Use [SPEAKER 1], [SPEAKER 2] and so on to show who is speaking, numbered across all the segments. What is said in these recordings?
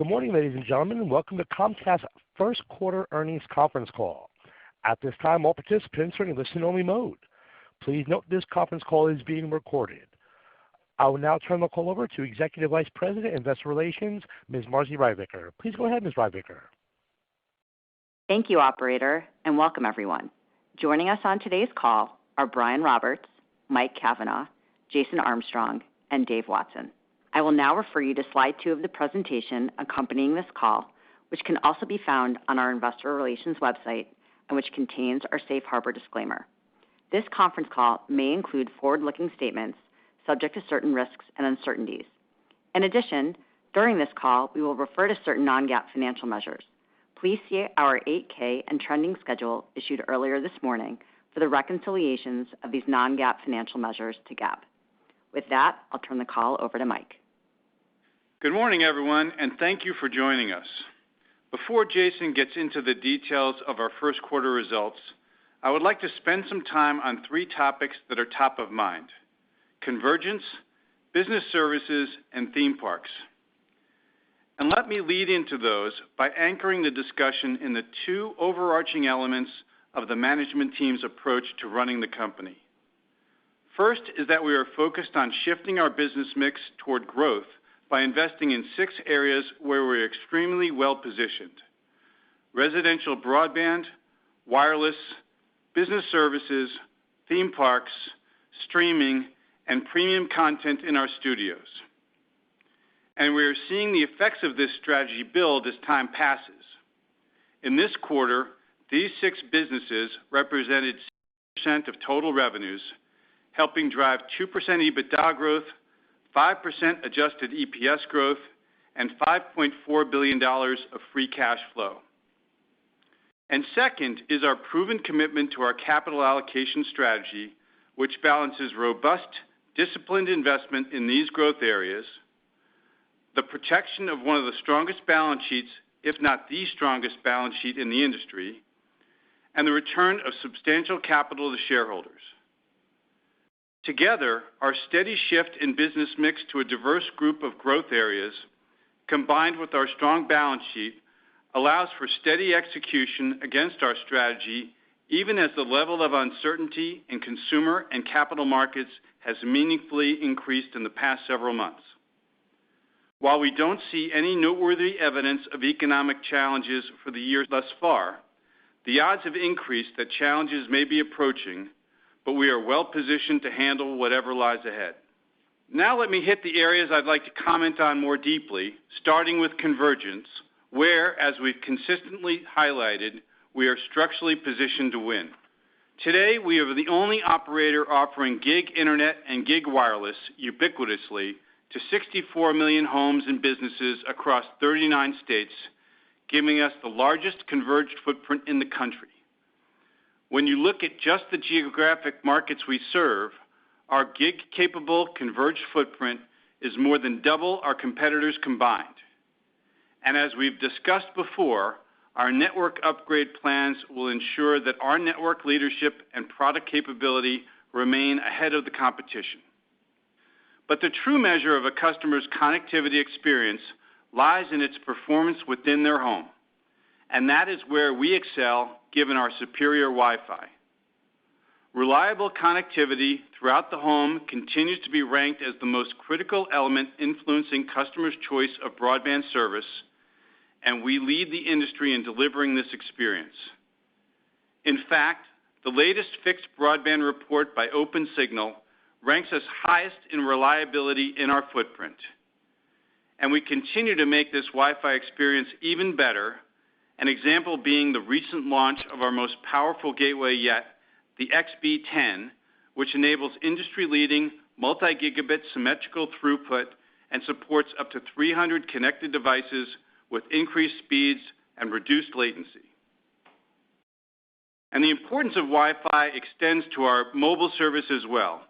[SPEAKER 1] Good morning, ladies and gentlemen, and welcome to Comcast's first quarter earnings conference call. At this time, all participants are in listen-only mode. Please note this conference call is being recorded. I will now turn the call over to Executive Vice President, Investor Relations, Ms. Marci Ryvicker. Please go ahead, Ms. Ryvicker.
[SPEAKER 2] Thank you, operator, and welcome everyone. Joining us on today's call are Brian Roberts, Mike Cavanaugh, Jason Armstrong, and Dave Watson. I will now refer you to slide 2 of the presentation accompanying this call, which can also be found on our Investor Relations website and which contains our safe harbor disclaimer. This conference call may include forward-looking statements subject to certain risks and uncertainties. In addition, during this call, we will refer to certain non-GAAP financial measures. Please see our 8K and trending schedule issued earlier this morning for the reconciliations of these non-GAAP financial measures to GAAP. With that, I'll turn the call over to Mike.
[SPEAKER 3] Good morning, everyone, and thank you for joining us. Before Jason gets into the details of our first quarter results, I would like to spend some time on 3 topics that are top of mind: convergence, business services, and theme parks. And let me lead into those by anchoring the discussion in the 2 overarching elements of the management team's approach to running the company. First is that we are focused on shifting our business mix toward growth by investing in 6 areas where we're extremely well positioned: residential broadband, wireless, business services, theme parks, streaming, and premium content in our studios. And we are seeing the effects of this strategy build as time passes. In this quarter, these 6 businesses represented 6% of total revenues, helping drive 2% EBITDA growth, 5% adjusted EPS growth, and $5.4 billion of free cash flow. And second is our proven commitment to our capital allocation strategy, which balances robust, disciplined investment in these growth areas, the protection of one of the strongest balance sheets, if not the strongest balance sheet in the industry, and the return of substantial capital to shareholders. Together, our steady shift in business mix to a diverse group of growth areas, combined with our strong balance sheet, allows for steady execution against our strategy, even as the level of uncertainty in consumer and capital markets has meaningfully increased in the past several months. While we don't see any noteworthy evidence of economic challenges for the year thus far, the odds have increased that challenges may be approaching, but we are well positioned to handle whatever lies ahead. Now let me hit the areas I'd like to comment on more deeply, starting with convergence, where, as we've consistently highlighted, we are structurally positioned to win. Today, we are the only operator offering gig internet and gig wireless ubiquitously to 64 million homes and businesses across 39 states, giving us the largest converged footprint in the country. When you look at just the geographic markets we serve, our gig-capable converged footprint is more than double our competitors combined. And as we've discussed before, our network upgrade plans will ensure that our network leadership and product capability remain ahead of the competition. But the true measure of a customer's connectivity experience lies in its performance within their home. And that is where we excel, given our superior Wi-Fi. Reliable connectivity throughout the home continues to be ranked as the most critical element influencing customers' choice of broadband service, and we lead the industry in delivering this experience. In fact, the latest fixed broadband report by OpenSignal ranks us highest in reliability in our footprint. And we continue to make this Wi-Fi experience even better, an example being the recent launch of our most powerful gateway yet, the XB10, which enables industry-leading multi-gigabit symmetrical throughput and supports up to 300 connected devices with increased speeds and reduced latency. And the importance of Wi-Fi extends to our mobile service as well,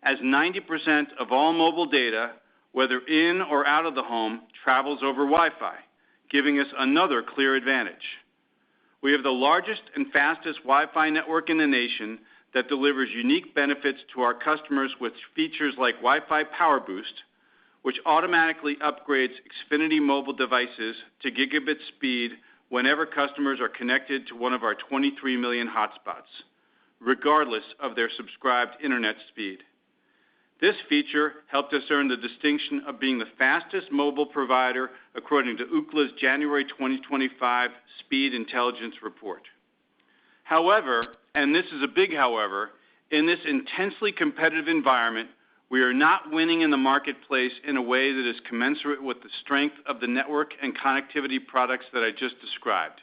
[SPEAKER 3] as 90% of all mobile data, whether in or out of the home, travels over Wi-Fi, giving us another clear advantage. We have the largest and fastest Wi-Fi network in the nation that delivers unique benefits to our customers with features like Wi-Fi Power Boost, which automatically upgrades Xfinity mobile devices to gigabit speed whenever customers are connected to one of our 23 million hotspots, regardless of their subscribed internet speed. This feature helped us earn the distinction of being the fastest mobile provider according to Ookla's January 2025 Speed Intelligence Report. However, and this is a big however, in this intensely competitive environment, we are not winning in the marketplace in a way that is commensurate with the strength of the network and connectivity products that I just described.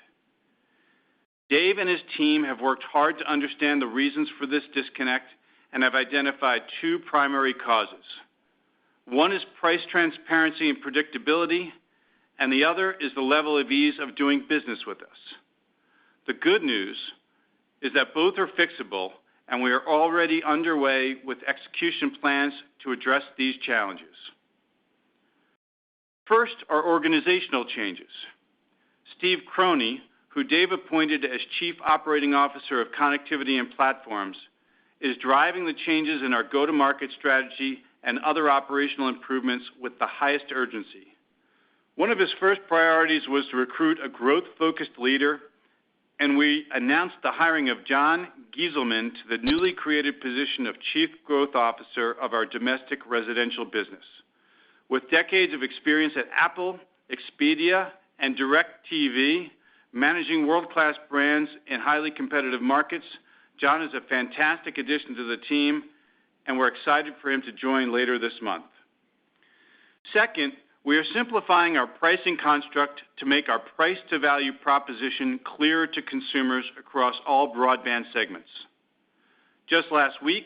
[SPEAKER 3] Dave and his team have worked hard to understand the reasons for this disconnect and have identified two primary causes. One is price transparency and predictability, and the other is the level of ease of doing business with us. The good news is that both are fixable, and we are already underway with execution plans to address these challenges. First are organizational changes. Steve Croney, who Dave appointed as Chief Operating Officer of Connectivity and Platforms, is driving the changes in our go-to-market strategy and other operational improvements with the highest urgency. One of his first priorities was to recruit a growth-focused leader, and we announced the hiring of John Gieselman to the newly created position of Chief Growth Officer of our domestic residential business. With decades of experience at Apple, Expedia, and DirecTV, managing world-class brands in highly competitive markets, John is a fantastic addition to the team, and we're excited for him to join later this month. Second, we are simplifying our pricing construct to make our price-to-value proposition clearer to consumers across all broadband segments. Just last week,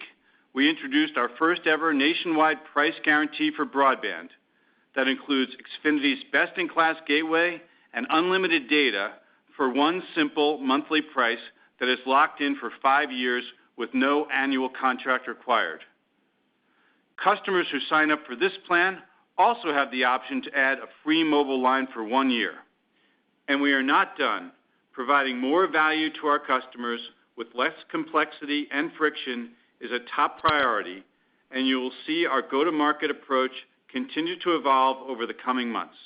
[SPEAKER 3] we introduced our first-ever nationwide price guarantee for broadband that includes Xfinity's best-in-class gateway and unlimited data for one simple monthly price that is locked in for 5 years with no annual contract required. Customers who sign up for this plan also have the option to add a free mobile line for 1 year. And we are not done. Providing more value to our customers with less complexity and friction is a top priority, and you will see our go-to-market approach continue to evolve over the coming months.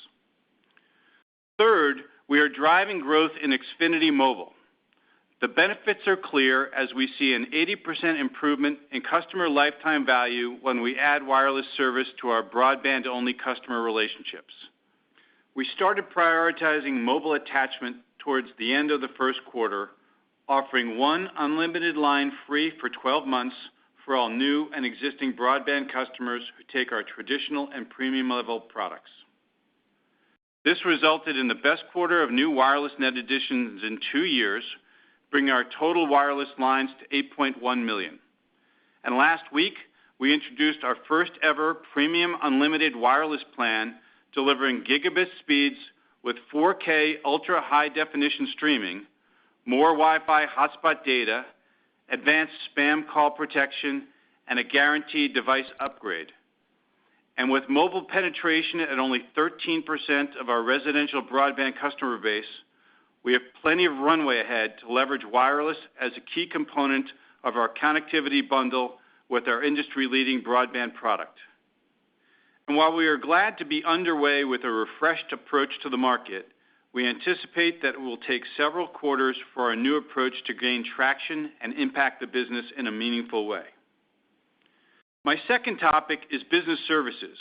[SPEAKER 3] Third, we are driving growth in Xfinity Mobile. The benefits are clear as we see an 80% improvement in customer lifetime value when we add wireless service to our broadband-only customer relationships. We started prioritizing mobile attachment towards the end of the first quarter, offering one unlimited line free for 12 months for all new and existing broadband customers who take our traditional and premium level products. This resulted in the best quarter of new wireless net additions in 2 years, bringing our total wireless lines to 8.1 million. And last week, we introduced our first ever premium unlimited wireless plan, delivering gigabit speeds with 4K ultra high definition streaming, more Wi-Fi hotspot data, advanced spam call protection, and a guaranteed device upgrade. And with mobile penetration at only 13% of our residential broadband customer base, we have plenty of runway ahead to leverage wireless as a key component of our connectivity bundle with our industry-leading broadband product. And while we are glad to be underway with a refreshed approach to the market, we anticipate that it will take several quarters for our new approach to gain traction and impact the business in a meaningful way. My second topic is business services,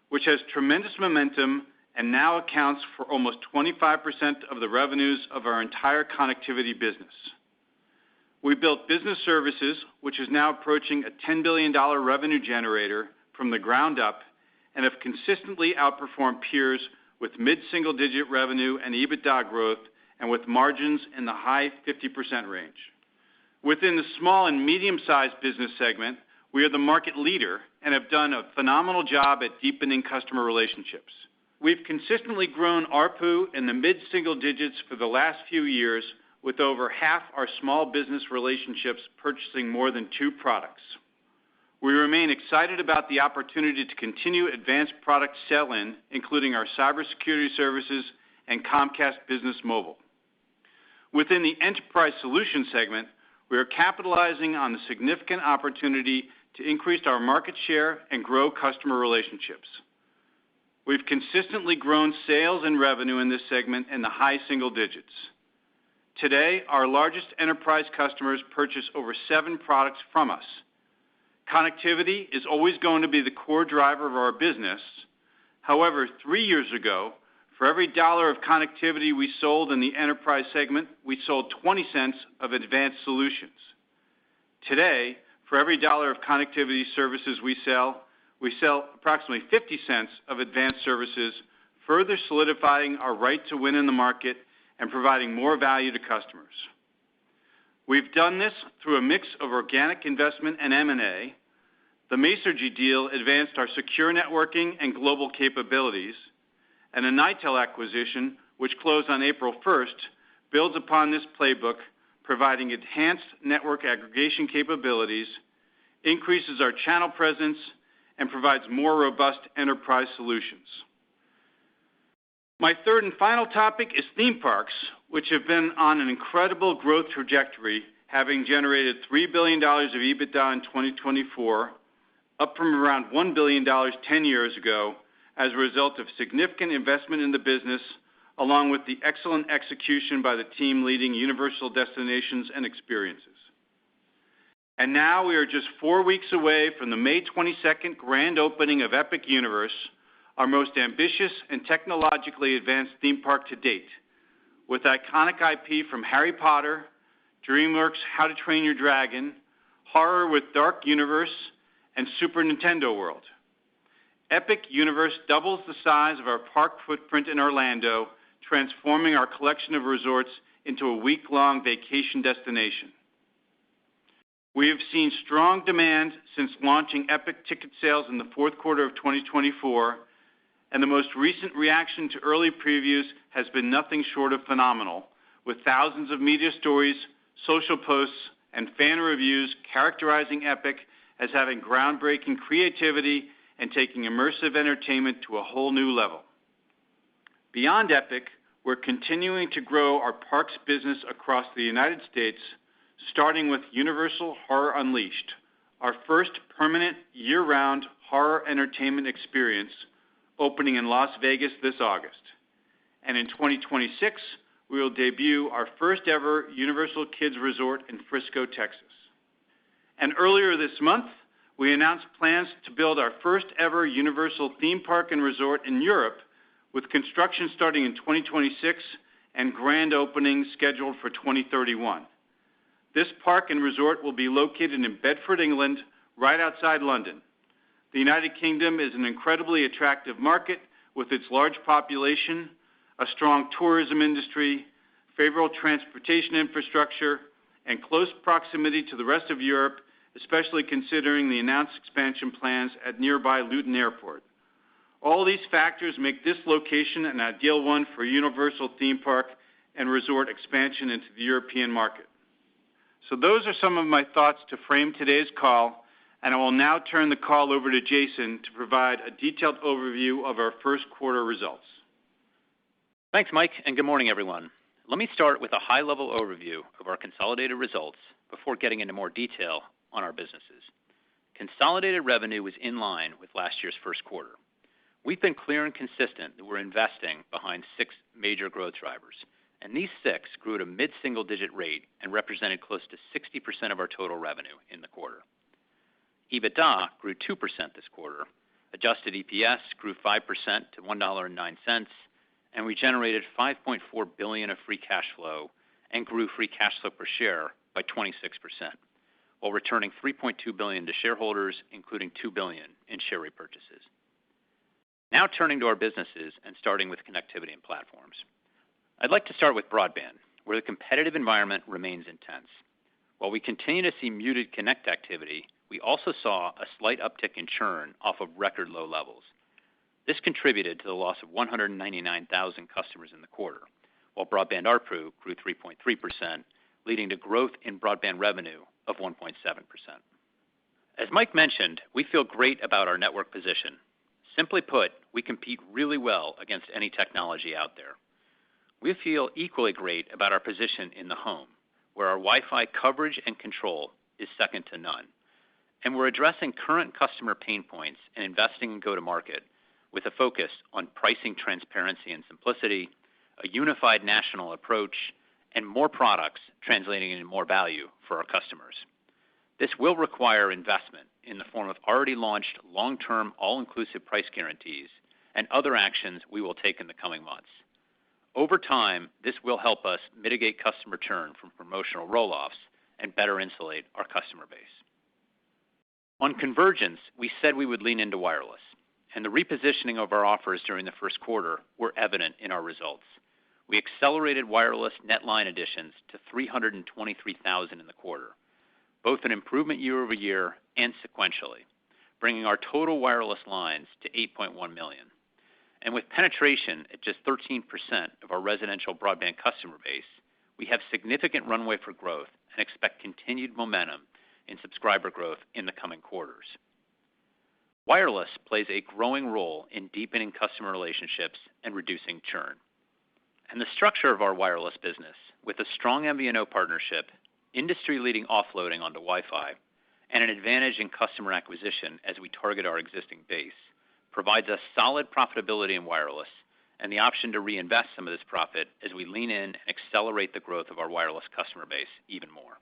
[SPEAKER 3] which has tremendous momentum and now accounts for almost 25% of the revenues of our entire connectivity business. We built business services, which is now approaching a $10 billion revenue generator from the ground up, and have consistently outperformed peers with mid-single-digit revenue and EBITDA growth and with margins in the high 50% range. Within the small and medium-sized business segment, we are the market leader and have done a phenomenal job at deepening customer relationships. We've consistently grown ARPU in the mid-single digits for the last few years, with over half our small business relationships purchasing more than 2 products. We remain excited about the opportunity to continue advanced product sell-in, including our cybersecurity services and Comcast Business Mobile. Within the enterprise solutions segment, we are capitalizing on the significant opportunity to increase our market share and grow customer relationships. We've consistently grown sales and revenue in this segment in the high single digits. Today, our largest enterprise customers purchase over 7 products from us. Connectivity is always going to be the core driver of our business. However, 3 years ago, for every dollar of connectivity we sold in the enterprise segment, we sold 20 cents of advanced solutions. Today, for every dollar of connectivity services we sell approximately 50 cents of advanced services, further solidifying our right to win in the market and providing more value to customers. We've done this through a mix of organic investment and M&A. The Masergy deal advanced our secure networking and global capabilities, and a Nitel acquisition, which closed on April 1st, builds upon this playbook, providing enhanced network aggregation capabilities, increases our channel presence, and provides more robust enterprise solutions. My third and final topic is theme parks, which have been on an incredible growth trajectory, having generated $3 billion of EBITDA in 2024, up from around $1 billion 10 years ago, as a result of significant investment in the business, along with the excellent execution by the team leading Universal Destinations and Experiences. And now we are just 4 weeks away from the May 22nd grand opening of Epic Universe, our most ambitious and technologically advanced theme park to date, with iconic IP from Harry Potter, DreamWorks' How to Train Your Dragon, horror with Dark Universe, and Super Nintendo World. Epic Universe doubles the size of our park footprint in Orlando, transforming our collection of resorts into a week-long vacation destination. We have seen strong demand since launching Epic ticket sales in the fourth quarter of 2024, and the most recent reaction to early previews has been nothing short of phenomenal, with thousands of media stories, social posts, and fan reviews characterizing Epic as having groundbreaking creativity and taking immersive entertainment to a whole new level. Beyond Epic, we're continuing to grow our parks business across the United States, starting with Universal Horror Unleashed, our first permanent year-round horror entertainment experience, opening in Las Vegas this August. And in 2026, we will debut our first ever Universal Kids Resort in Frisco, Texas. And earlier this month, we announced plans to build our first ever Universal theme park and resort in Europe, with construction starting in 2026 and grand opening scheduled for 2031. This park and resort will be located in Bedford, England, right outside London. The United Kingdom is an incredibly attractive market with its large population, a strong tourism industry, favorable transportation infrastructure, and close proximity to the rest of Europe, especially considering the announced expansion plans at nearby Luton Airport. All these factors make this location an ideal one for Universal theme park and resort expansion into the European market. So those are some of my thoughts to frame today's call, and I will now turn the call over to Jason to provide a detailed overview of our first quarter results.
[SPEAKER 4] Thanks, Mike, and good morning, everyone. Let me start with a high-level overview of our consolidated results before getting into more detail on our businesses. Consolidated revenue was in line with last year's first quarter. We've been clear and consistent that we're investing behind 6 major growth drivers, and these 6 grew at a mid-single-digit rate and represented close to 60% of our total revenue in the quarter. EBITDA grew 2% this quarter. Adjusted EPS grew 5% to $1.09, and we generated $5.4 billion of free cash flow and grew free cash flow per share by 26%, while returning $3.2 billion to shareholders, including $2 billion in share repurchases. Now turning to our businesses and starting with connectivity and platforms. I'd like to start with broadband, where the competitive environment remains intense. While we continue to see muted connect activity, we also saw a slight uptick in churn off of record low levels. This contributed to the loss of 199,000 customers in the quarter, while broadband ARPU grew 3.3%, leading to growth in broadband revenue of 1.7%. As Mike mentioned, we feel great about our network position. Simply put, we compete really well against any technology out there. We feel equally great about our position in the home, where our Wi-Fi coverage and control is second to none. And we're addressing current customer pain points and investing in go-to-market with a focus on pricing transparency and simplicity, a unified national approach, and more products translating into more value for our customers. This will require investment in the form of already launched long-term all-inclusive price guarantees and other actions we will take in the coming months. Over time, this will help us mitigate customer churn from promotional roll-offs and better insulate our customer base. On convergence, we said we would lean into wireless, and the repositioning of our offers during the first quarter were evident in our results. We accelerated wireless net line additions to 323,000 in the quarter, both an improvement year over year and sequentially, bringing our total wireless lines to 8.1 million. And with penetration at just 13% of our residential broadband customer base, we have significant runway for growth and expect continued momentum in subscriber growth in the coming quarters. Wireless plays a growing role in deepening customer relationships and reducing churn. And the structure of our wireless business, with a strong MVNO partnership, industry-leading offloading onto Wi-Fi, and an advantage in customer acquisition as we target our existing base, provides us solid profitability in wireless and the option to reinvest some of this profit as we lean in and accelerate the growth of our wireless customer base even more.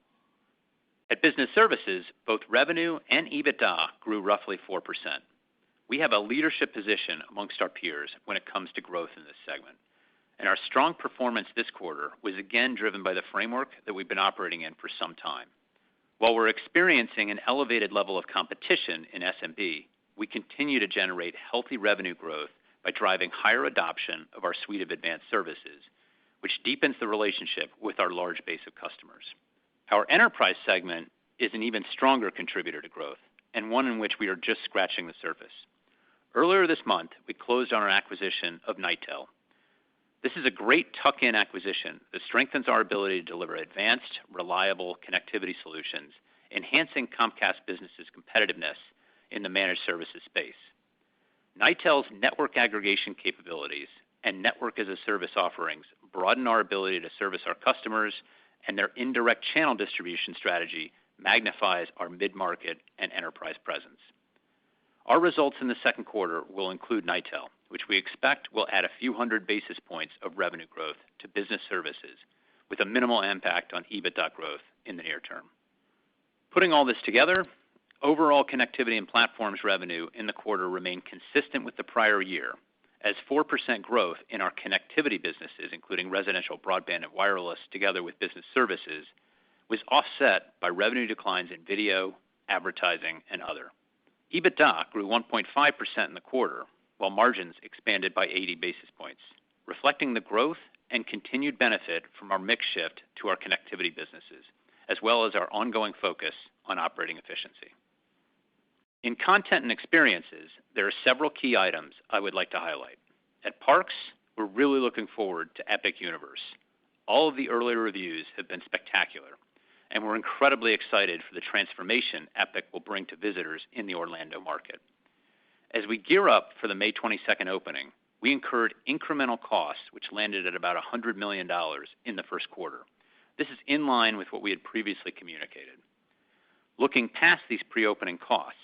[SPEAKER 4] At Business Services, both revenue and EBITDA grew roughly 4%. We have a leadership position amongst our peers when it comes to growth in this segment, and our strong performance this quarter was again driven by the framework that we've been operating in for some time. While we're experiencing an elevated level of competition in SMB, we continue to generate healthy revenue growth by driving higher adoption of our suite of advanced services, which deepens the relationship with our large base of customers. Our enterprise segment is an even stronger contributor to growth, and one in which we are just scratching the surface. Earlier this month, we closed on our acquisition of Nitel. This is a great tuck-in acquisition that strengthens our ability to deliver advanced, reliable connectivity solutions, enhancing Comcast Business's competitiveness in the managed services space. Nitel's network aggregation capabilities and network-as-a-service offerings broaden our ability to service our customers, and their indirect channel distribution strategy magnifies our mid-market and enterprise presence. Our results in the second quarter will include Nitel, which we expect will add a few hundred basis points of revenue growth to Business Services, with a minimal impact on EBITDA growth in the near term. Putting all this together, overall connectivity and platforms revenue in the quarter remained consistent with the prior year, as 4% growth in our connectivity businesses, including residential broadband and wireless, together with Business Services, was offset by revenue declines in video, advertising, and other. EBITDA grew 1.5% in the quarter, while margins expanded by 80 basis points, reflecting the growth and continued benefit from our mix shift to our connectivity businesses, as well as our ongoing focus on operating efficiency. In content and experiences, there are several key items I would like to highlight. At Parks, we're really looking forward to Epic Universe. All of the early reviews have been spectacular, and we're incredibly excited for the transformation Epic will bring to visitors in the Orlando market. As we gear up for the May 22nd opening, we incurred incremental costs, which landed at about $100 million in the first quarter. This is in line with what we had previously communicated. Looking past these pre-opening costs,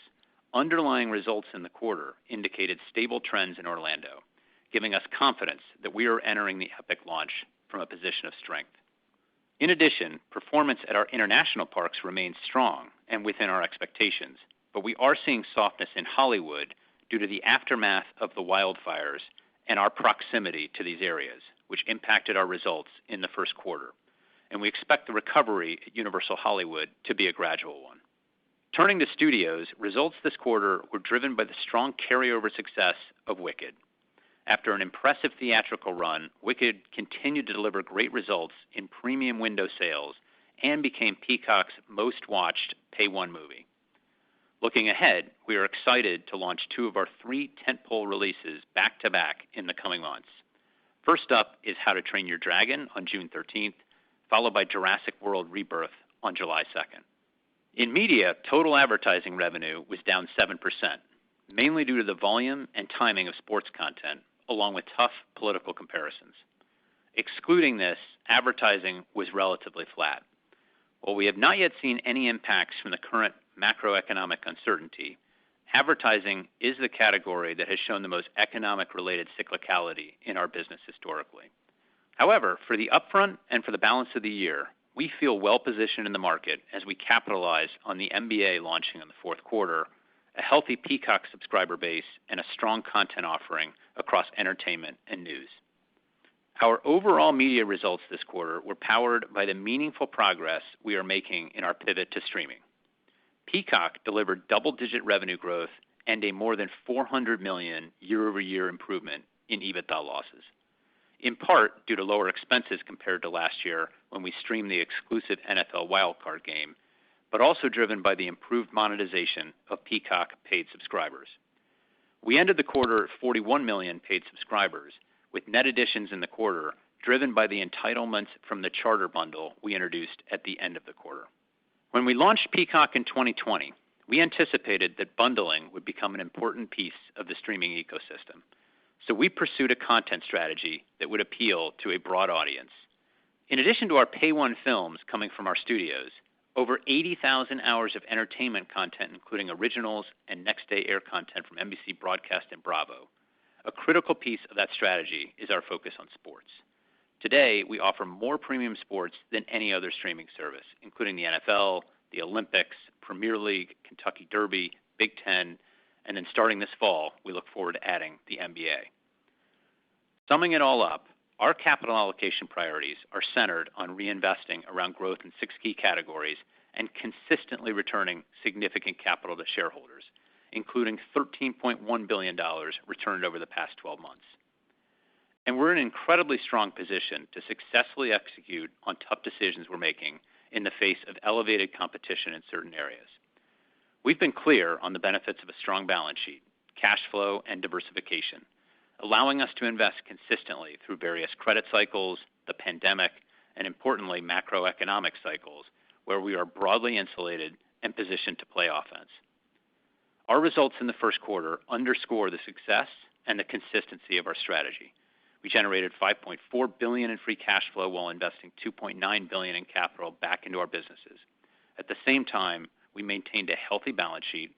[SPEAKER 4] underlying results in the quarter indicated stable trends in Orlando, giving us confidence that we are entering the Epic launch from a position of strength. In addition, performance at our international parks remains strong and within our expectations, but we are seeing softness in Hollywood due to the aftermath of the wildfires and our proximity to these areas, which impacted our results in the first quarter. And we expect the recovery at Universal Hollywood to be a gradual one. Turning to studios, results this quarter were driven by the strong carryover success of Wicked. After an impressive theatrical run, Wicked continued to deliver great results in premium window sales and became Peacock's most-watched Pay-One movie. Looking ahead, we are excited to launch two of our three tentpole releases back-to-back in the coming months. First up is How to Train Your Dragon on June 13th, followed by Jurassic World Rebirth on July 2nd. In media, total advertising revenue was down 7%, mainly due to the volume and timing of sports content, along with tough political comparisons. Excluding this, advertising was relatively flat. While we have not yet seen any impacts from the current macroeconomic uncertainty, advertising is the category that has shown the most economic-related cyclicality in our business historically. However, for the upfront and for the balance of the year, we feel well-positioned in the market as we capitalize on the NBA launching in the fourth quarter, a healthy Peacock subscriber base, and a strong content offering across entertainment and news. Our overall media results this quarter were powered by the meaningful progress we are making in our pivot to streaming. Peacock delivered double-digit revenue growth and a more than $400 million year-over-year improvement in EBITDA losses, in part due to lower expenses compared to last year when we streamed the exclusive NFL wildcard game, but also driven by the improved monetization of Peacock paid subscribers. We ended the quarter at 41 million paid subscribers, with net additions in the quarter driven by the entitlements from the Charter bundle we introduced at the end of the quarter. When we launched Peacock in 2020, we anticipated that bundling would become an important piece of the streaming ecosystem. So we pursued a content strategy that would appeal to a broad audience. In addition to our Pay One films coming from our studios, over 80,000 hours of entertainment content, including originals and next-day air content from NBC Broadcast and Bravo. A critical piece of that strategy is our focus on sports. Today, we offer more premium sports than any other streaming service, including the NFL, the Olympics, Premier League, Kentucky Derby, Big Ten, and then starting this fall, we look forward to adding the NBA. Summing it all up, our capital allocation priorities are centered on reinvesting around growth in 6 key categories and consistently returning significant capital to shareholders, including $13.1 billion returned over the past 12 months. And we're in an incredibly strong position to successfully execute on tough decisions we're making in the face of elevated competition in certain areas. We've been clear on the benefits of a strong balance sheet, cash flow, and diversification, allowing us to invest consistently through various credit cycles, the pandemic, and importantly, macroeconomic cycles, where we are broadly insulated and positioned to play offense. Our results in the first quarter underscore the success and the consistency of our strategy. We generated $5.4 billion in free cash flow while investing $2.9 billion in capital back into our businesses. At the same time, we maintained a healthy balance sheet,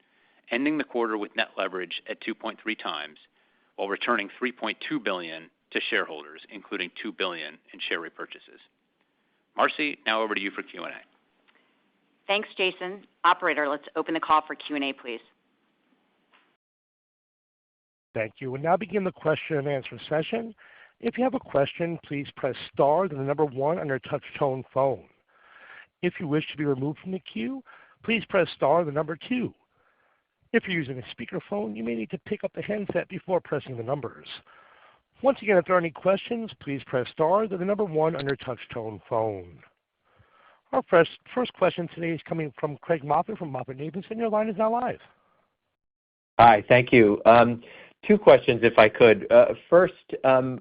[SPEAKER 4] ending the quarter with net leverage at 2.3 times, while returning $3.2 billion to shareholders, including $2 billion in share repurchases. Marcy, now over to you for Q&A.
[SPEAKER 2] Thanks, Jason. Operator, let's open the call for Q&A, please.
[SPEAKER 1] Thank you. We'll now begin the question and answer session. If you have a question, please press star, then the number 1 on your touch-tone phone. If you wish to be removed from the queue, please press star, the number 2. If you're using a speakerphone, you may need to pick up the handset before pressing the numbers. Once again, if there are any questions, please press star, then the number 1 on your touch-tone phone. Our first question today is coming from Craig Moffett from MoffettNathanson. Your line is now live.
[SPEAKER 5] Hi, thank you. 2 questions, if I could. First,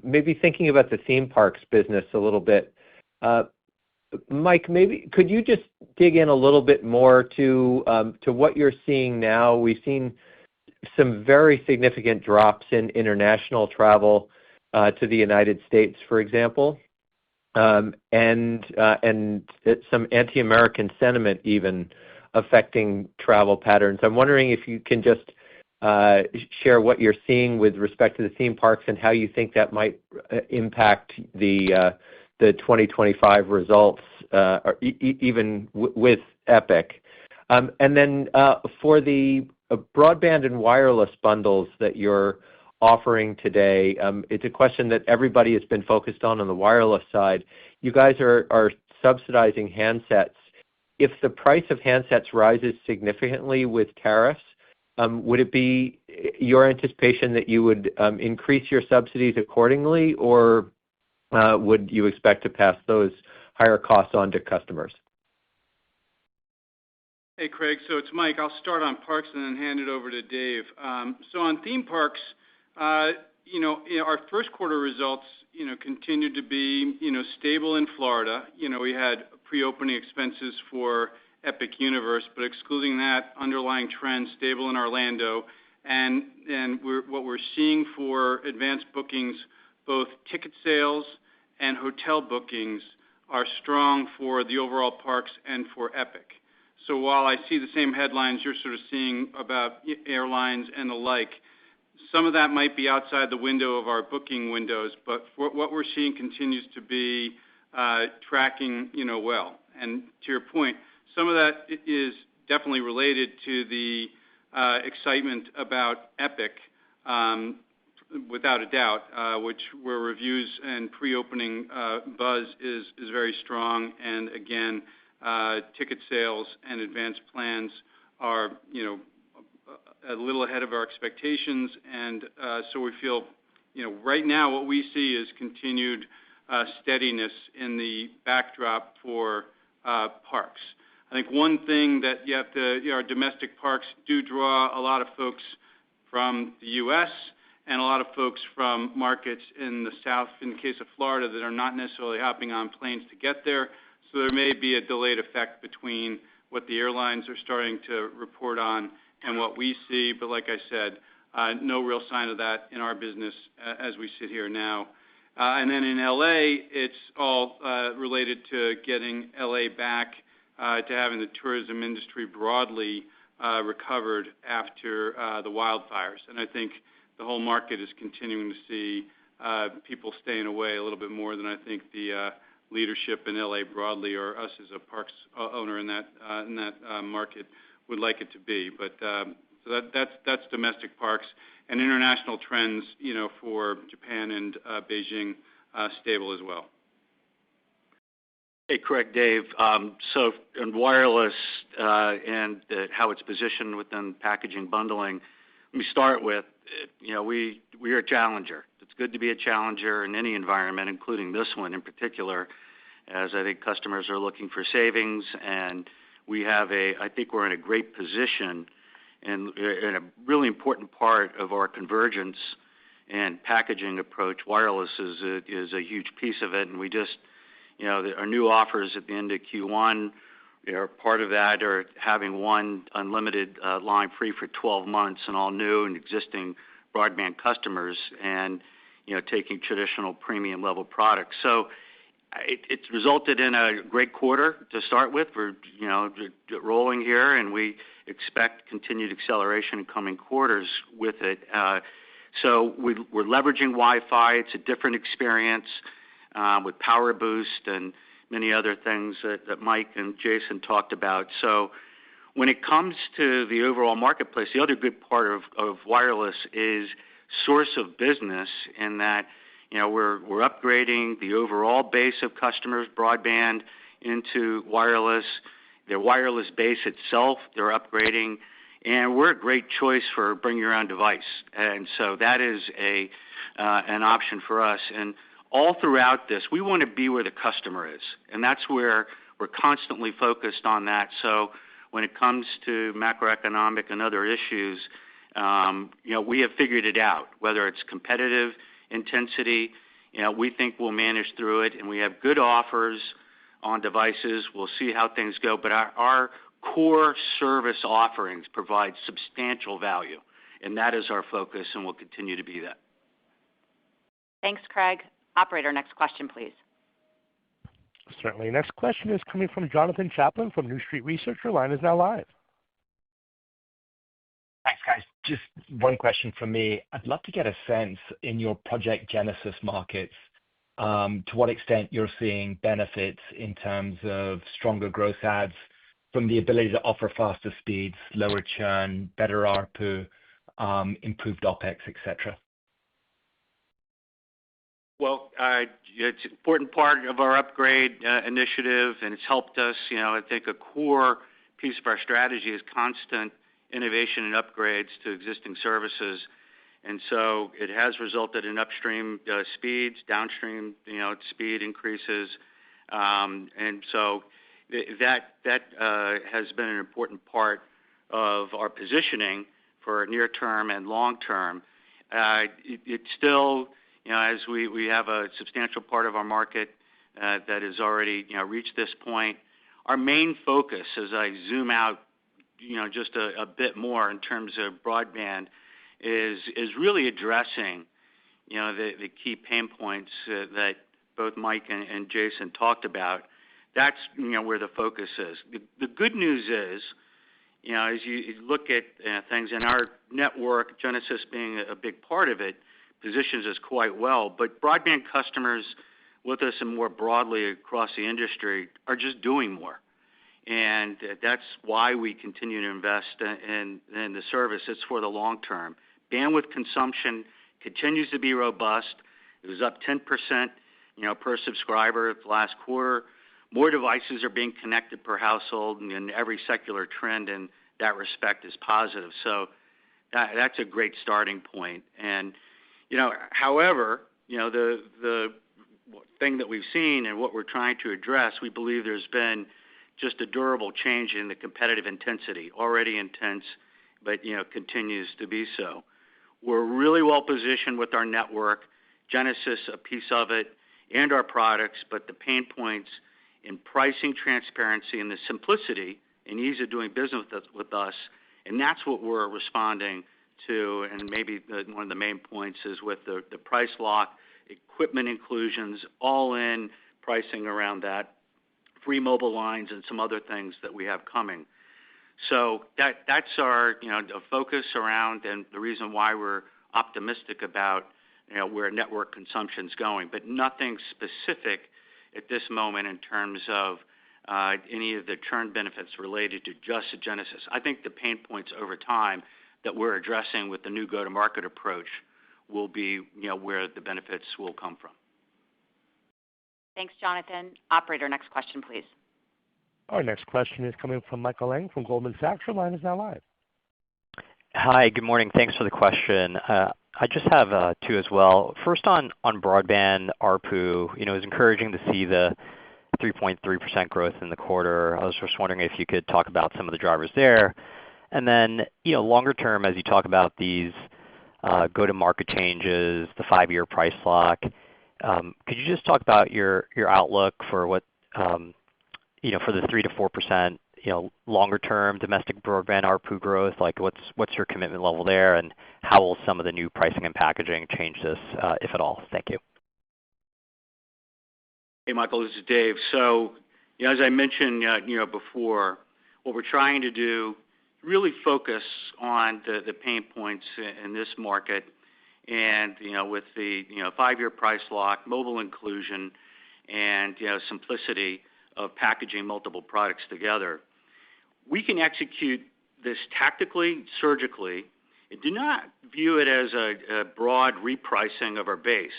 [SPEAKER 5] maybe thinking about the theme parks business a little bit. Mike, maybe could you just dig in a little bit more to what you're seeing now? We've seen some very significant drops in international travel to the United States, for example, and some anti-American sentiment even affecting travel patterns. I'm wondering if you can just share what you're seeing with respect to the theme parks and how you think that might impact the 2025 results, or even with Epic. And then for the broadband and wireless bundles that you're offering today, it's a question that everybody has been focused on the wireless side. You guys are subsidizing handsets. If the price of handsets rises significantly with tariffs, would it be your anticipation that you would increase your subsidies accordingly, or would you expect to pass those higher costs on to customers?
[SPEAKER 3] Hey, Craig. So it's Mike. I'll start on parks and then hand it over to Dave. So on theme parks, our first quarter results, continued to be, stable in Florida. We had pre-opening expenses for Epic Universe, but excluding that, underlying trend stable in Orlando. And what we're seeing for advanced bookings, both ticket sales and hotel bookings, are strong for the overall parks and for Epic. So while I see the same headlines you're sort of seeing about airlines and the like, some of that might be outside the window of our booking windows, but what we're seeing continues to be tracking, well. And to your point, some of that is definitely related to the excitement about Epic, without a doubt, where reviews and pre-opening buzz is very strong, and again, ticket sales and advanced plans are, a little ahead of our expectations, and so we feel, right now what we see is continued steadiness in the backdrop for parks. I think one thing that our domestic parks do draw a lot of folks from the U.S. and a lot of folks from markets in the South, in the case of Florida, that are not necessarily hopping on planes to get there. So there may be a delayed effect between what the airlines are starting to report on and what we see. But like I said, no real sign of that in our business as we sit here now. And then in L.A., it's all related to getting L.A. back to having the tourism industry broadly recovered after the wildfires. And I think the whole market is continuing to see people staying away a little bit more than I think the leadership in LA broadly, or us as a parks owner in that market, would like it to be. But so that's domestic parks, and international trends, for Japan and Beijing, stable as well.
[SPEAKER 6] Hey, Craig, Dave. So in wireless and how it's positioned within packaging bundling, let me start with, we are a challenger. It's good to be a challenger in any environment, including this one in particular, as I think customers are looking for savings, and I think we're in a great position and in a really important part of our convergence and packaging approach. Wireless is a huge piece of it, and we just, our new offers at the end of Q1 are part of that, or having one unlimited line free for 12 months and all new and existing broadband customers, and taking traditional premium level products. So it's resulted in a great quarter to start with. We're rolling here, and we expect continued acceleration in coming quarters with it. So we're leveraging Wi-Fi. It's a different experience with Power Boost and many other things that Mike and Jason talked about. So when it comes to the overall marketplace, the other good part of wireless is source of business, in that we're upgrading the overall base of customers, broadband, into wireless. Their wireless base itself, they're upgrading, and we're a great choice for bring your own device. And so that is an option for us. And all throughout this, we want to be where the customer is, and that's where we're constantly focused on that. So when it comes to macroeconomic and other issues, we have figured it out, whether it's competitive intensity. We think we'll manage through it, and we have good offers on devices. We'll see how things go, but our core service offerings provide substantial value, and that is our focus, and will continue to be that.
[SPEAKER 2] Thanks, Craig. Operator, next question, please.
[SPEAKER 1] Certainly. Next question is coming from Jonathan Chaplin from New Street Research. Your line is now live.
[SPEAKER 7] Thanks, guys. Just one question from me. I'd love to get a sense in your Project Genesis markets, to what extent you're seeing benefits in terms of stronger gross adds from the ability to offer faster speeds, lower churn, better ARPU, improved OPEX, et cetera.
[SPEAKER 6] Well, it's an important part of our upgrade initiative, and it's helped us. I think a core piece of our strategy is constant innovation and upgrades to existing services. And so it has resulted in upstream speeds, downstream speed increases. And so that has been an important part of our positioning for near term and long term. It's still, as we have a substantial part of our market that has already reached this point. Our main focus, as I zoom out just a bit more in terms of broadband, is really addressing the key pain points that both Mike and Jason talked about, that's where the focus is. The good news is, as you look at things in our network, Genesis being a big part of it, positions us quite well. But broadband customers with us and more broadly across the industry are just doing more. And that's why we continue to invest in the service. It's for the long term. Bandwidth consumption continues to be robust. It was up 10%, per subscriber last quarter. More devices are being connected per household, and every secular trend in that respect is positive. So that's a great starting point. And, however, the thing that we've seen and what we're trying to address, we believe there's been just a durable change in the competitive intensity, already intense, but, continues to be so. We're really well positioned with our network, Genesis, a piece of it, and our products, but the pain points in pricing transparency and the simplicity and ease of doing business with us, and that's what we're responding to. And maybe one of the main points is with the price lock, equipment inclusions, all-in pricing around that, free mobile lines, and some other things that we have coming. So that's our focus around, and the reason why we're optimistic about where network consumption's going, but nothing specific at this moment in terms of any of the churn benefits related to just Genesis. I think the pain points over time that we're addressing with the new go-to-market approach will be where the benefits will come from.
[SPEAKER 2] Thanks, Jonathan. Operator, next question, please.
[SPEAKER 1] Our next question is coming from Michael Lang from Goldman Sachs. Your line is now live.
[SPEAKER 8] Hi, good morning. Thanks for the question. I just have two as well. First on broadband ARPU, it was encouraging to see the 3.3% growth in the quarter. I was just wondering if you could talk about some of the drivers there. And then, longer term, as you talk about these go-to-market changes, the 5-year price lock, could you just talk about your outlook for what, for the 3 to 4%, longer-term domestic broadband ARPU growth? Like, what's your commitment level there, and how will some of the new pricing and packaging change this, if at all? Thank you.
[SPEAKER 6] Hey, Michael, this is Dave. So, as I mentioned, before, what we're trying to do, really focus on the pain points in this market, and with the 5-year price lock, mobile inclusion, and simplicity of packaging multiple products together. We can execute this tactically, surgically, and do not view it as a broad repricing of our base.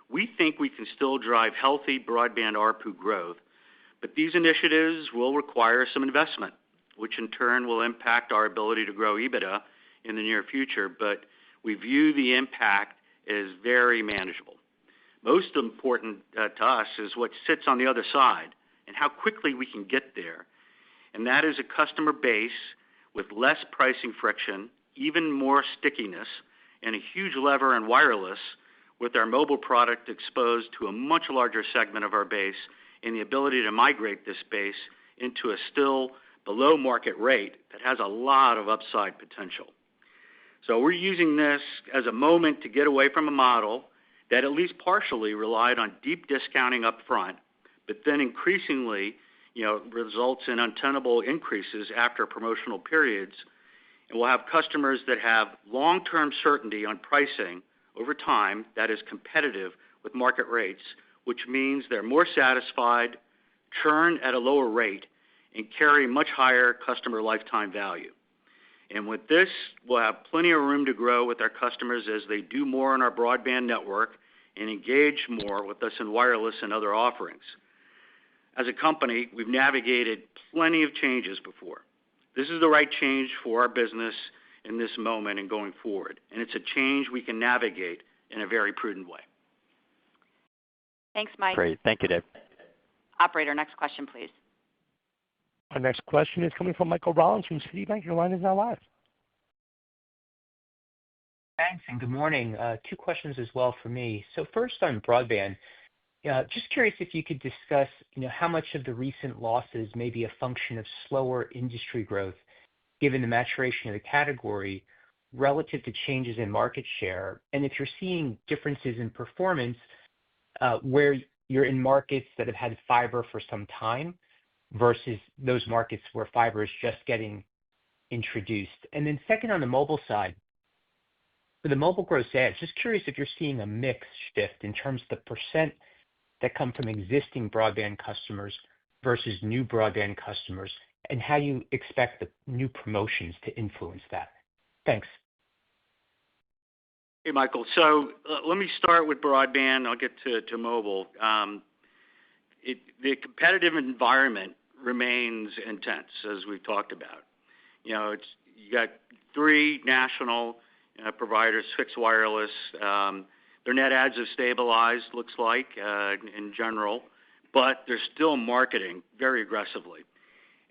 [SPEAKER 6] We think we can still drive healthy broadband ARPU growth, but these initiatives will require some investment, which in turn will impact our ability to grow EBITDA in the near future, but we view the impact as very manageable. Most important to us is what sits on the other side and how quickly we can get there. And that is a customer base with less pricing friction, even more stickiness, and a huge lever in wireless with our mobile product exposed to a much larger segment of our base and the ability to migrate this base into a still below market rate that has a lot of upside potential. So we're using this as a moment to get away from a model that at least partially relied on deep discounting up front, but then increasingly, results in untenable increases after promotional periods. And we'll have customers that have long-term certainty on pricing over time that is competitive with market rates, which means they're more satisfied, churn at a lower rate, and carry much higher customer lifetime value. And with this, we'll have plenty of room to grow with our customers as they do more on our broadband network and engage more with us in wireless and other offerings. As a company, we've navigated plenty of changes before. This is the right change for our business in this moment and going forward. And it's a change we can navigate in a very prudent way.
[SPEAKER 2] Thanks, Mike.
[SPEAKER 8] Great. Thank you, Dave.
[SPEAKER 2] Operator, next question, please.
[SPEAKER 1] Our next question is coming from Michael Rollins from Citibank. Your line is now live.
[SPEAKER 9] Thanks, and good morning. 2 questions as well for me. So first on broadband, just curious if you could discuss, how much of the recent losses may be a function of slower industry growth, given the maturation of the category, relative to changes in market share, and if you're seeing differences in performance where you're in markets that have had fiber for some time versus those markets where fiber is just getting introduced? And then second, on the mobile side, for the mobile gross adds, just curious if you're seeing a mix shift in terms of the percent that come from existing broadband customers versus new broadband customers, and how you expect the new promotions to influence that. Thanks.
[SPEAKER 6] Hey, Michael. So let me start with broadband. I'll get to mobile. The competitive environment remains intense, as we've talked about. You got three national providers, fixed wireless. Their net adds have stabilized, looks like, in general, but they're still marketing very aggressively.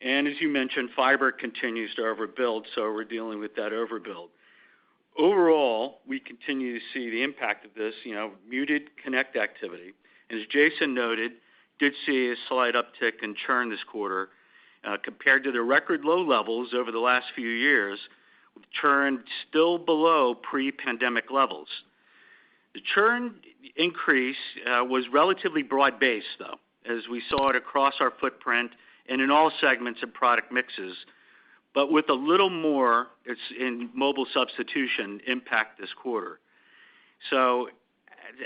[SPEAKER 6] And as you mentioned, fiber continues to overbuild, so we're dealing with that overbuild. Overall, we continue to see the impact of this, muted connect activity. And as Jason noted, did see a slight uptick in churn this quarter compared to the record low levels over the last few years, with churn still below pre-pandemic levels. The churn increase was relatively broad-based, though, as we saw it across our footprint and in all segments and product mixes, but with a little more in mobile substitution impact this quarter. So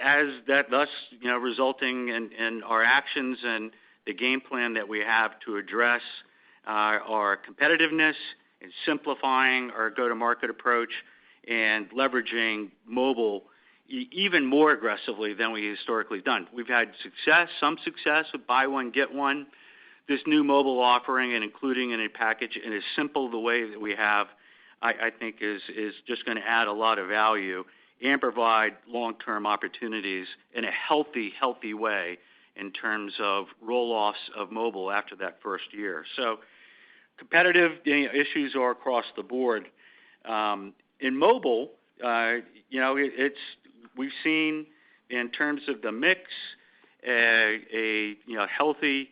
[SPEAKER 6] as that thus resulting in our actions and the game plan that we have to address our competitiveness and simplifying our go-to-market approach and leveraging mobile even more aggressively than we historically done. We've had some success with buy one, get one. This new mobile offering and including in a package and as simple the way that we have, I think is just going to add a lot of value and provide long-term opportunities in a healthy way in terms of roll-offs of mobile after that first year. So competitive issues are across the board. In mobile, we've seen in terms of the mix a healthy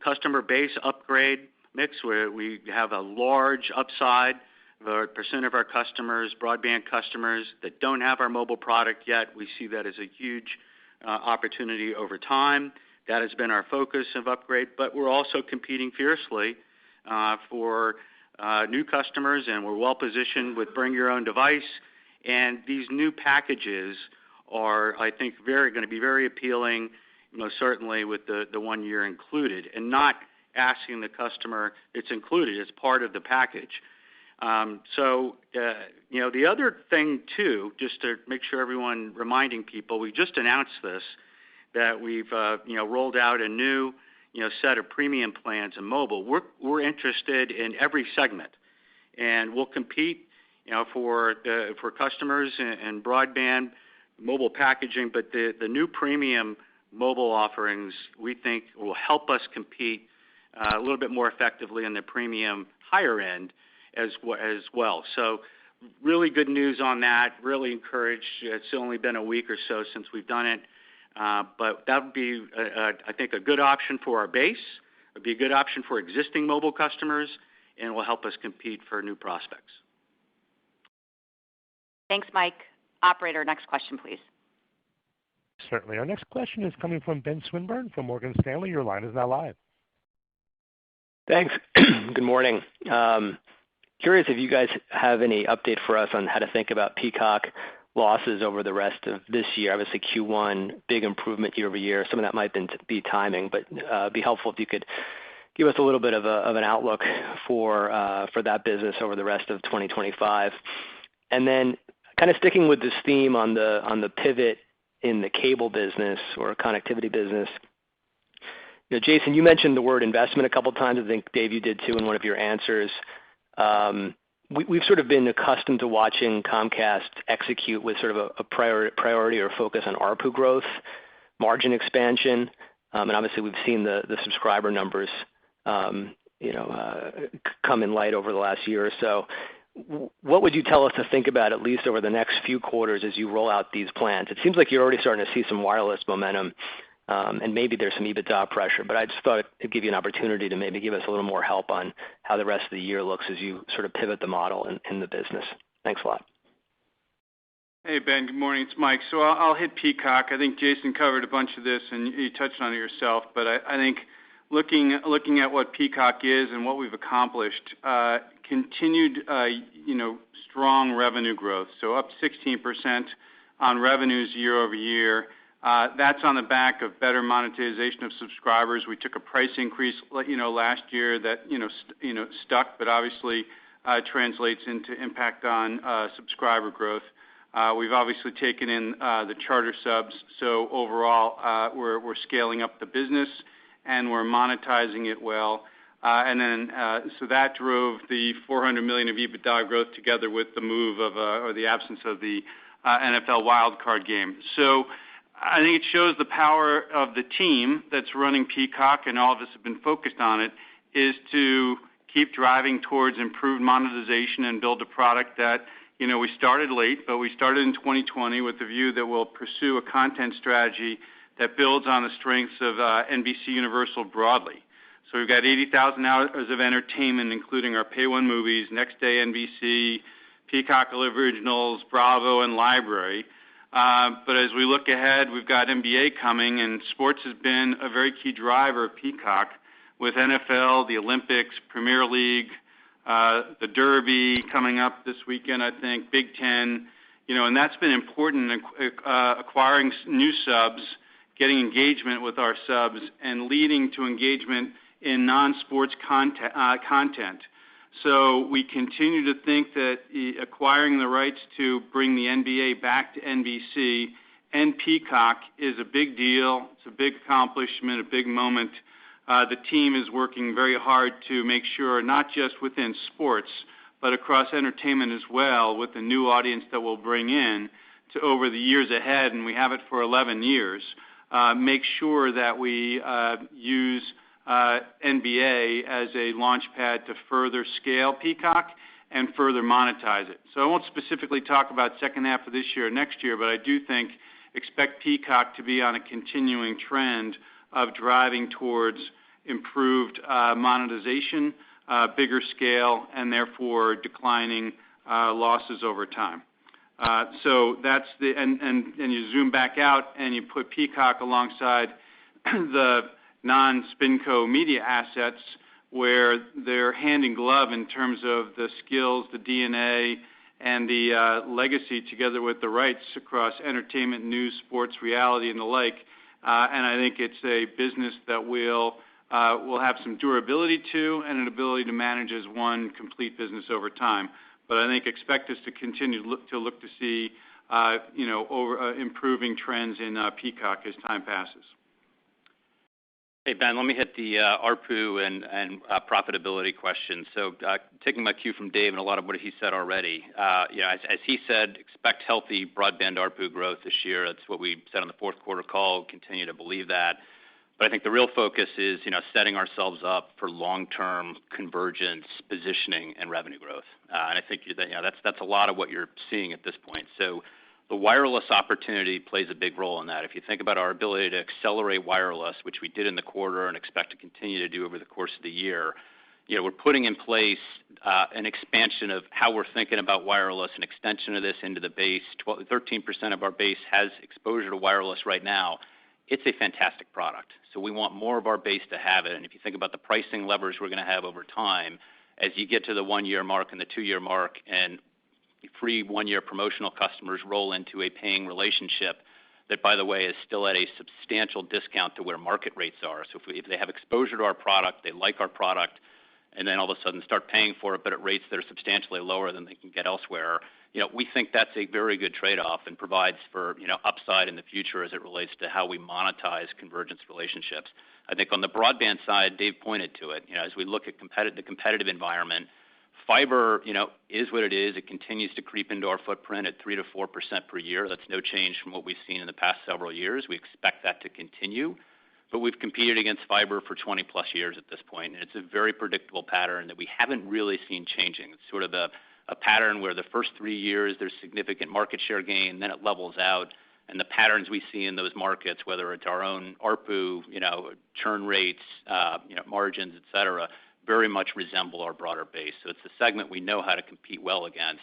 [SPEAKER 6] customer base upgrade mix where we have a large upside. The percent of our customers, broadband customers that don't have our mobile product yet, we see that as a huge opportunity over time. That has been our focus of upgrade, but we're also competing fiercely for new customers, and we're well positioned with Bring Your Own Device. And these new packages are, I think, going to be very appealing, certainly with the 1 year included, and not asking the customer it's included as part of the package. The other thing, too, just to make sure reminding people, we just announced this, that we've rolled out a new set of premium plans in mobile. We're interested in every segment, and we'll compete for customers and broadband mobile packaging, but the new premium mobile offerings we think will help us compete a little bit more effectively in the premium higher end as well. So really good news on that, really encouraged. It's only been a week or so since we've done it, but that would be, I think, a good option for our base. It would be a good option for existing mobile customers, and will help us compete for new prospects.
[SPEAKER 2] Thanks, Mike. Operator, next question, please.
[SPEAKER 1] Certainly. Our next question is coming from Ben Swinburne from Morgan Stanley. Your line is now live.
[SPEAKER 10] Thanks. Good morning. Curious if you guys have any update for us on how to think about Peacock losses over the rest of this year. Obviously, Q1, big improvement year over year. Some of that might be timing, but it'd be helpful if you could give us a little bit of an outlook for that business over the rest of 2025. And then kind of sticking with this theme on the pivot in the cable business or connectivity business. Jason, you mentioned the word investment a couple of times. I think, Dave, you did too in one of your answers. We've sort of been accustomed to watching Comcast execute with sort of a priority or focus on ARPU growth, margin expansion, and obviously we've seen the subscriber numbers come in light over the last year or so. What would you tell us to think about at least over the next few quarters as you roll out these plans? It seems like you're already starting to see some wireless momentum, and maybe there's some EBITDA pressure, but I just thought it'd give you an opportunity to maybe give us a little more help on how the rest of the year looks as you sort of pivot the model in the business. Thanks a lot.
[SPEAKER 3] Hey, Ben, good morning. It's Mike. So I'll hit Peacock. I think Jason covered a bunch of this, and you touched on it yourself, but I think looking at what Peacock is and what we've accomplished, continued strong revenue growth, so up 16% on revenues year over year. That's on the back of better monetization of subscribers. We took a price increase, last year that stuck, but obviously translates into impact on subscriber growth. We've obviously taken in the charter subs, so overall we're scaling up the business and we're monetizing it well. So that drove the $400 million of EBITDA growth together with the move of or the absence of the NFL wildcard game. So I think it shows the power of the team that's running Peacock, and all of us have been focused on it, is to keep driving towards improved monetization and build a product that, we started late, but we started in 2020 with the view that we'll pursue a content strategy that builds on the strengths of NBC Universal broadly. So we've got 80,000 hours of entertainment, including our Pay One movies, Next Day NBC, Peacock Originals, Bravo, and Library. But as we look ahead, we've got NBA coming, and sports has been a very key driver of Peacock with NFL, the Olympics, Premier League, the Derby coming up this weekend, I think, Big Ten, and that's been important, acquiring new subs, getting engagement with our subs, and leading to engagement in non-sports content. So we continue to think that acquiring the rights to bring the NBA back to NBC and Peacock is a big deal. It's a big accomplishment, a big moment. The team is working very hard to make sure, not just within sports, but across entertainment as well, with the new audience that we'll bring in to over the years ahead, and we have it for 11 years, make sure that we use NBA as a launch pad to further scale Peacock and further monetize it. So I won't specifically talk about second half of this year or next year, but I do expect Peacock to be on a continuing trend of driving towards improved monetization, bigger scale, and therefore declining losses over time. So that's and you zoom back out and you put Peacock alongside the non-SpinCo media assets, where they're hand in glove in terms of the skills, the DNA, and the legacy, together with the rights across entertainment, news, sports, reality, and the like. And I think it's a business that will have some durability to, and an ability to manage as one complete business over time. But I think expect us to continue to look to see improving trends in Peacock as time passes.
[SPEAKER 4] Hey, Ben, let me hit the ARPU and profitability question. So taking my cue from Dave and a lot of what he said already, as he said, expect healthy broadband ARPU growth this year. That's what we said on the fourth quarter call. Continue to believe that. But I think the real focus is, setting ourselves up for long-term convergence, positioning, and revenue growth. And I think that's a lot of what you're seeing at this point. So the wireless opportunity plays a big role in that. If you think about our ability to accelerate wireless, which we did in the quarter and expect to continue to do over the course of the year, we're putting in place an expansion of how we're thinking about wireless, an extension of this into the base. 13% of our base has exposure to wireless right now. It's a fantastic product. So we want more of our base to have it. And if you think about the pricing levers we're going to have over time, as you get to the 1-year mark and the 2-year mark, and free 1-year promotional customers roll into a paying relationship that, by the way, is still at a substantial discount to where market rates are. So if they have exposure to our product, they like our product, and then all of a sudden start paying for it, but at rates that are substantially lower than they can get elsewhere, we think that's a very good trade-off and provides for, upside in the future as it relates to how we monetize convergence relationships. I think on the broadband side, Dave pointed to it. As we look at the competitive environment, fiber, is what it is. It continues to creep into our footprint at 3 to 4% per year. That's no change from what we've seen in the past several years. We expect that to continue. But we've competed against fiber for 20-plus years at this point, and it's a very predictable pattern that we haven't really seen changing. It's sort of a pattern where the first 3 years there's significant market share gain, then it levels out, and the patterns we see in those markets, whether it's our own ARPU, churn rates, margins, et cetera, very much resemble our broader base. So it's a segment we know how to compete well against.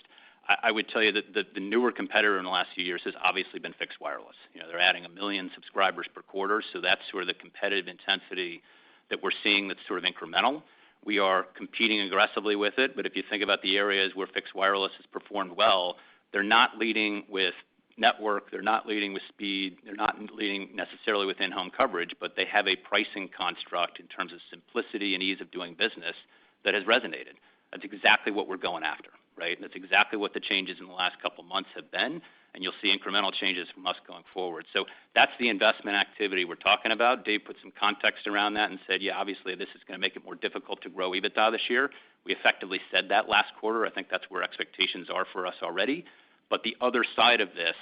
[SPEAKER 4] I would tell you that the newer competitor in the last few years has obviously been fixed wireless. They're adding 1 million subscribers per quarter, so that's sort of the competitive intensity that we're seeing that's sort of incremental. We are competing aggressively with it, but if you think about the areas where fixed wireless has performed well, they're not leading with network, they're not leading with speed, they're not leading necessarily with in-home coverage, but they have a pricing construct in terms of simplicity and ease of doing business that has resonated. That's exactly what we're going after, right? That's exactly what the changes in the last couple of months have been, and you'll see incremental changes from us going forward. So that's the investment activity we're talking about. Dave put some context around that and said, yeah, obviously this is going to make it more difficult to grow EBITDA this year. We effectively said that last quarter. I think that's where expectations are for us already. But the other side of this,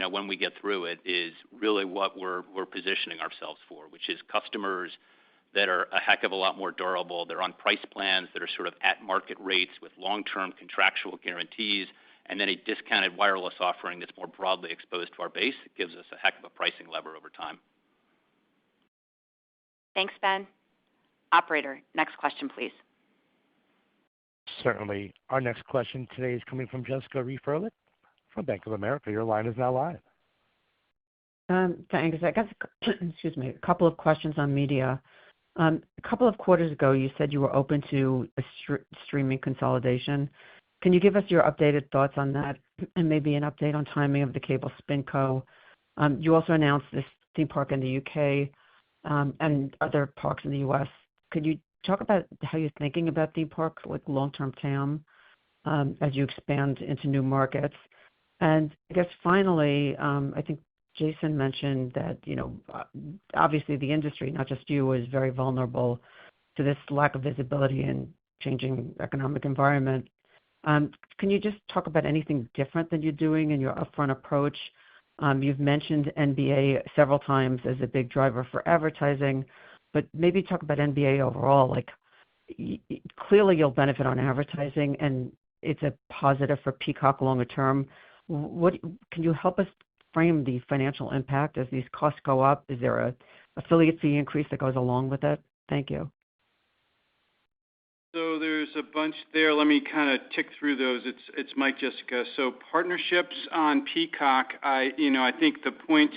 [SPEAKER 4] when we get through it, is really what we're positioning ourselves for, which is customers that are a heck of a lot more durable. They're on price plans that are sort of at market rates with long-term contractual guarantees, and then a discounted wireless offering that's more broadly exposed to our base. It gives us a heck of a pricing lever over time.
[SPEAKER 2] Thanks, Ben. Operator, next question, please.
[SPEAKER 1] Certainly. Our next question today is coming from Jessica Reif-Ehrlich from Bank of America. Your line is now live.
[SPEAKER 11] Thanks. I guess, excuse me, a couple of questions on media. A couple of quarters ago, you said you were open to a streaming consolidation. Can you give us your updated thoughts on that and maybe an update on timing of the cable SpinCo? You also announced this theme park in the UK and other parks in the US. Could you talk about how you're thinking about theme parks, like long-term TAM, as you expand into new markets? And I guess finally, I think Jason mentioned that, obviously the industry, not just you, is very vulnerable to this lack of visibility and changing economic environment. Can you just talk about anything different that you're doing in your upfront approach? You've mentioned NBA several times as a big driver for advertising, but maybe talk about NBA overall. Like, clearly you'll benefit on advertising, and it's a positive for Peacock longer term. Can you help us frame the financial impact as these costs go up? Is there a affiliate fee increase that goes along with it? Thank you.
[SPEAKER 3] So there's a bunch there. Let me kind of tick through those. It's Mike, Jessica. So partnerships on Peacock, I think the point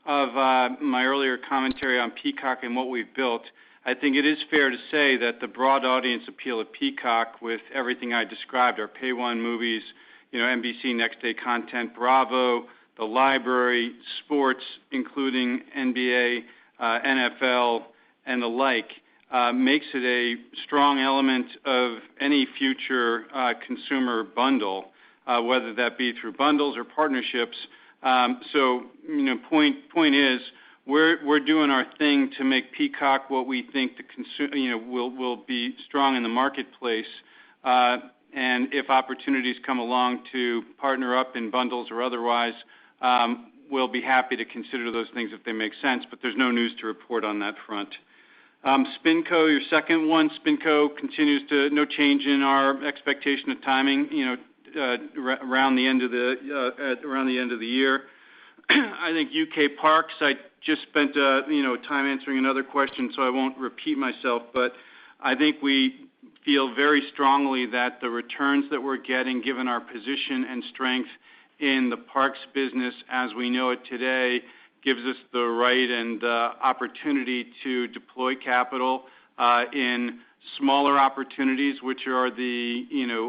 [SPEAKER 3] of my earlier commentary on Peacock and what we've built, I think it is fair to say that the broad audience appeal of Peacock with everything I described, our Pay One movies, NBC Next Day content, Bravo, the library, sports, including NBA, NFL, and the like, makes it a strong element of any future consumer bundle, whether that be through bundles or partnerships. Point is, we're doing our thing to make Peacock what we think the will be strong in the marketplace. And if opportunities come along to partner up in bundles or otherwise, we'll be happy to consider those things if they make sense, but there's no news to report on that front. SpinCo, your second one, SpinCo continues to no change in our expectation of timing, around the end of the year. I think UK Parks, I just spent time answering another question, so I won't repeat myself, but I think we feel very strongly that the returns that we're getting, given our position and strength in the parks business as we know it today, gives us the right and opportunity to deploy capital in smaller opportunities, which are the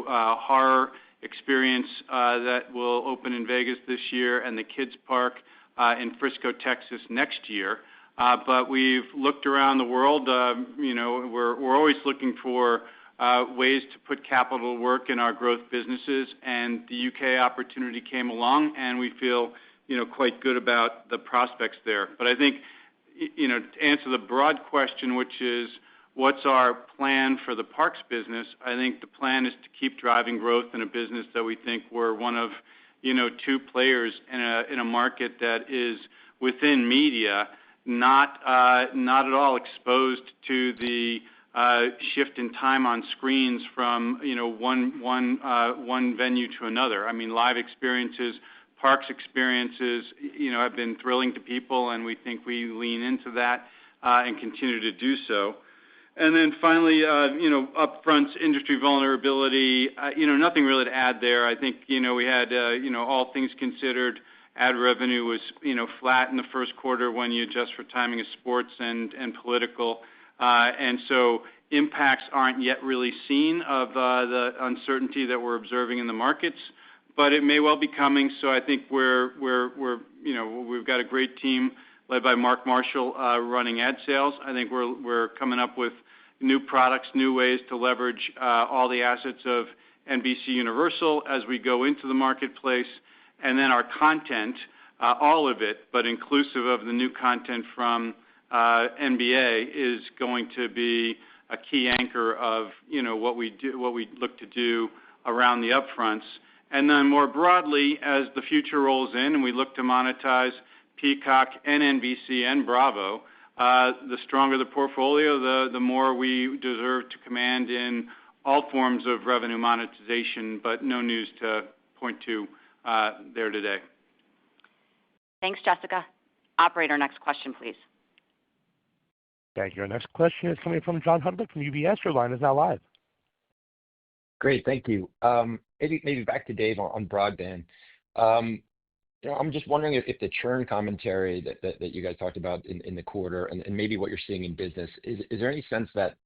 [SPEAKER 3] horror experience that will open in Vegas this year and the kids park in Frisco, Texas next year. But we've looked around the world. We're always looking for ways to put capital to work in our growth businesses, and the UK opportunity came along, and we feel quite good about the prospects there. But I think to answer the broad question, which is what's our plan for the parks business, I think the plan is to keep driving growth in a business that we think we're one of two players in a market that is within media, not at all exposed to the shift in time on screens from one venue to another. I mean, live experiences, parks experiences, have been thrilling to people, and we think we lean into that and continue to do so. And then finally, upfronts, industry vulnerability, nothing really to add there. I think, we had, all things considered, ad revenue was, flat in the first quarter when you adjust for timing of sports and political. and so impacts aren't yet really seen of the uncertainty that we're observing in the markets, but it may well be coming. So I think we've got a great team led by Mark Marshall running ad sales. I think we're coming up with new products, new ways to leverage all the assets of NBC Universal as we go into the marketplace, and then our content, all of it, but inclusive of the new content from NBA, is going to be a key anchor of what we look to do around the upfronts. And then more broadly, as the future rolls in and we look to monetize Peacock and NBC and Bravo, the stronger the portfolio, the more we deserve to command in all forms of revenue monetization, but no news to point to there today.
[SPEAKER 2] Thanks, Jessica. Operator, next question, please.
[SPEAKER 1] Thank you. Our next question is coming from John Hodulik from UBS. Your line is now live.
[SPEAKER 12] Great, thank you. Maybe back to Dave on broadband. I'm just wondering if the churn commentary that you guys talked about in the quarter and maybe what you're seeing in business, is there any sense that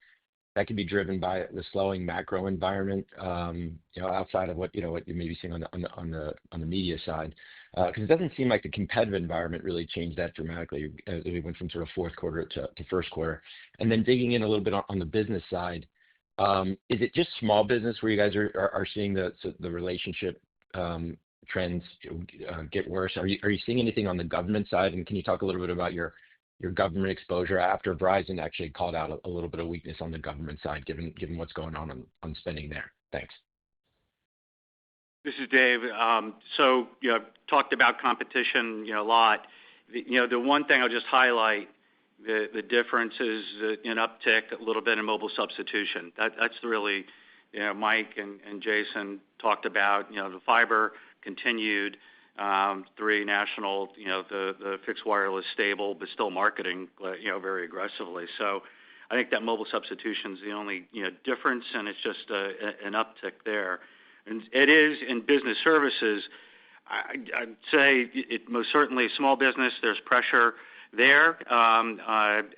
[SPEAKER 12] can be driven by the slowing macro environment, outside of what you may be seeing on the media side? Because it doesn't seem like the competitive environment really changed that dramatically as we went from sort of fourth quarter to first quarter. And then digging in a little bit on the business side, is it just small business where you guys are seeing the relationship trends get worse? Are you seeing anything on the government side? And can you talk a little bit about your government exposure after Verizon actually called out a little bit of weakness on the government side, given what's going on spending there? Thanks.
[SPEAKER 6] This is Dave. So, talked about competition, a lot. The one thing I'll just highlight, the difference is an uptick a little bit in mobile substitution. That's really, Mike and Jason talked about, the fiber continued, 3 national, the fixed wireless stable, but still marketing, very aggressively. So I think that mobile substitution is the only, difference, and it's just an uptick there. And it is in business services. I'd say it most certainly small business. There's pressure there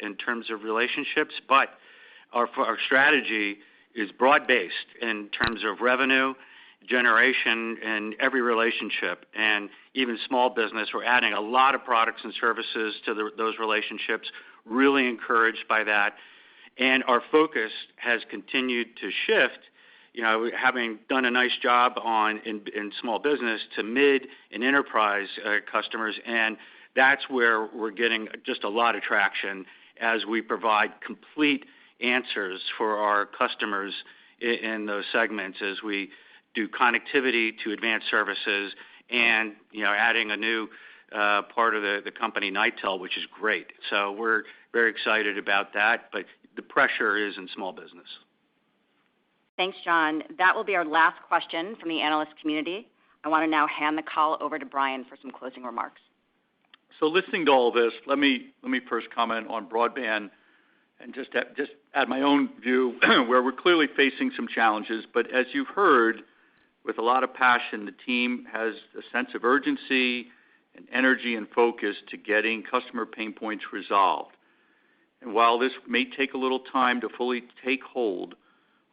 [SPEAKER 6] in terms of relationships, but our strategy is broad-based in terms of revenue generation in every relationship, and even small business. We're adding a lot of products and services to those relationships, really encouraged by that. And our focus has continued to shift, having done a nice job in small business to mid and enterprise customers, and that's where we're getting just a lot of traction as we provide complete answers for our customers in those segments as we do connectivity to advanced services and, adding a new part of the company, Nitel, which is great. So we're very excited about that, but the pressure is in small business.
[SPEAKER 2] Thanks, John. That will be our last question from the analyst community. I want to now hand the call over to Brian for some closing remarks.
[SPEAKER 13] So listening to all this, let me first comment on broadband and just add my own view where we're clearly facing some challenges. But as you've heard, with a lot of passion, the team has a sense of urgency and energy and focus to getting customer pain points resolved. And while this may take a little time to fully take hold,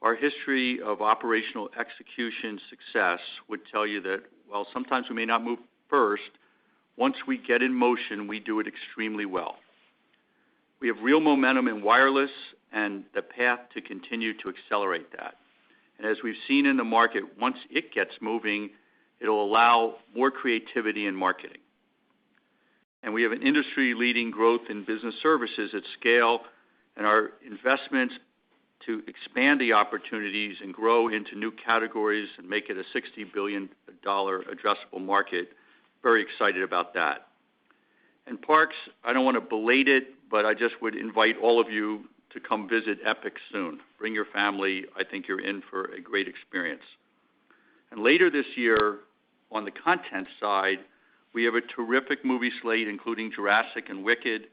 [SPEAKER 13] our history of operational execution success would tell you that while sometimes we may not move first, once we get in motion, we do it extremely well. We have real momentum in wireless and the path to continue to accelerate that. And as we've seen in the market, once it gets moving, it'll allow more creativity in marketing. And we have an industry-leading growth in business services at scale, and our investments to expand the opportunities and grow into new categories and make it a $60 billion addressable market. Very excited about that. And parks, I don't want to belate it, but I just would invite all of you to come visit Epic soon. Bring your family. I think you're in for a great experience. And later this year, on the content side, we have a terrific movie slate, including Jurassic and Wicked,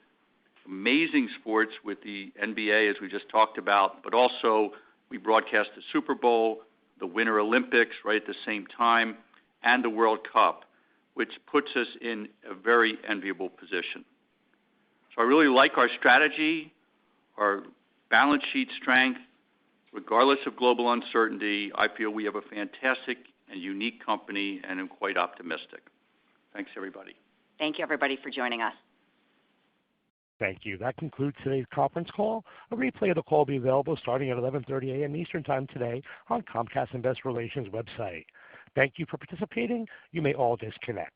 [SPEAKER 13] amazing sports with the NBA, as we just talked about, but also we broadcast the Super Bowl, the Winter Olympics right at the same time, and the World Cup, which puts us in a very enviable position. So I really like our strategy, our balance sheet strength, regardless of global uncertainty, I feel we have a fantastic and unique company, and I'm quite optimistic. Thanks, everybody.
[SPEAKER 2] Thank you, everybody, for joining us.
[SPEAKER 1] Thank you. That concludes today's conference call. A replay of the call will be available starting at 11:30 a.m. Eastern Time today on Comcast Investor Relations website. Thank you for participating. You may all disconnect.